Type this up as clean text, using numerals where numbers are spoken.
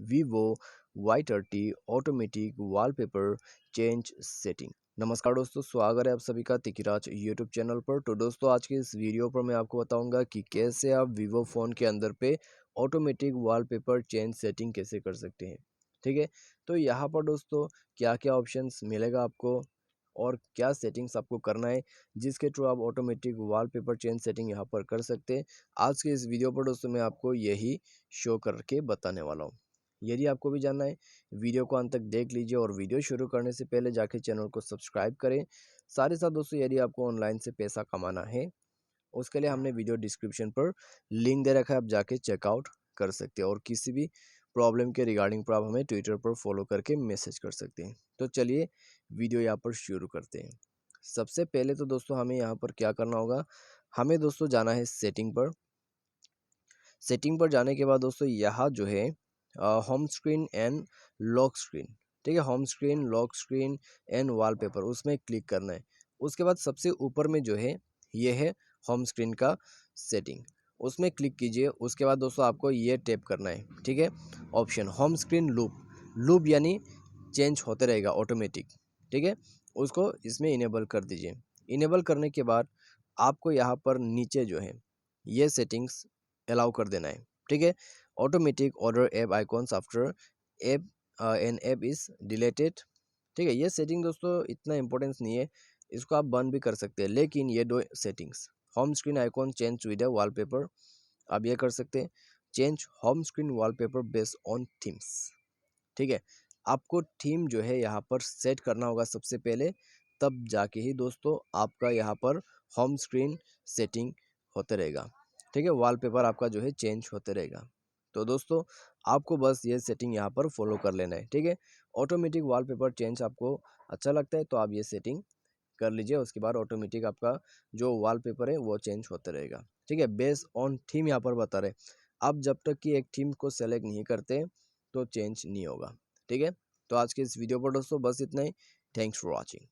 Vivo Y30 automatic wallpaper change setting. नमस्कार दोस्तों, स्वागत है आप सभी का तिकिराज यूट्यूब चैनल पर। तो दोस्तों, आज की इस वीडियो पर मैं आपको बताऊंगा कि कैसे आप वीवो फ़ोन के अंदर पे ऑटोमेटिक वॉलपेपर चेंज सेटिंग कैसे कर सकते हैं। ठीक है, तो यहाँ पर दोस्तों क्या क्या ऑप्शंस मिलेगा आपको और क्या सेटिंग्स आपको करना है जिसके थ्रू आप ऑटोमेटिक वॉलपेपर चेंज सेटिंग यहाँ पर कर सकते हैं। आज के इस वीडियो पर दोस्तों मैं आपको यही शो करके बताने वाला हूँ। यदि आपको भी जानना है, वीडियो को अंत तक देख लीजिए और वीडियो शुरू करने से पहले जाके चैनल को सब्सक्राइब करें। साथ ही साथ दोस्तों, यदि आपको ऑनलाइन से पैसा कमाना है, उसके लिए हमने वीडियो डिस्क्रिप्शन पर लिंक दे रखा है, आप जाके चेकआउट कर सकते हैं। और किसी भी प्रॉब्लम के रिगार्डिंग पर आप हमें ट्विटर पर फॉलो करके मैसेज कर सकते हैं। तो चलिए वीडियो यहाँ पर शुरू करते हैं। सबसे पहले तो दोस्तों हमें यहाँ पर क्या करना होगा, हमें दोस्तों जाना है सेटिंग पर। सेटिंग पर जाने के बाद दोस्तों यहाँ जो है home screen and lock screen, ठीक है, home screen, lock screen and wallpaper, उसमें क्लिक करना है। उसके बाद सबसे ऊपर में जो है ये है होम स्क्रीन का सेटिंग, उसमें क्लिक कीजिए। उसके बाद दोस्तों आपको ये टैप करना है, ठीक है, option home screen loop. Loop यानी चेंज होते रहेगा ऑटोमेटिक, ठीक है, उसको इसमें इनेबल कर दीजिए। इनेबल करने के बाद आपको यहाँ पर नीचे जो है ये सेटिंग्स अलाउ कर देना है, ठीक है। Automatic order app icons after app an app is deleted, ठीक है। ये सेटिंग दोस्तों इतना इंपॉर्टेंस नहीं है, इसको आप बंद भी कर सकते हैं, लेकिन ये दो settings, home screen icon change with wallpaper, आप ये कर सकते हैं। Change home screen wallpaper based on themes, ठीक है। आपको थीम जो है यहाँ पर सेट करना होगा सबसे पहले, तब जाके ही दोस्तों आपका यहाँ पर होम स्क्रीन सेटिंग होते रहेगा, ठीक है। वॉलपेपर आपका जो है चेंज होते रहेगा। तो दोस्तों आपको बस ये सेटिंग यहाँ पर फॉलो कर लेना है, ठीक है। ऑटोमेटिक वॉलपेपर चेंज आपको अच्छा लगता है तो आप ये सेटिंग कर लीजिए। उसके बाद ऑटोमेटिक आपका जो वॉलपेपर है वो चेंज होते रहेगा, ठीक है। बेस्ड ऑन थीम यहाँ पर बता रहे, आप जब तक कि एक थीम को सेलेक्ट नहीं करते तो चेंज नहीं होगा, ठीक है। तो आज के इस वीडियो पर दोस्तों बस इतना ही। Thanks for watching.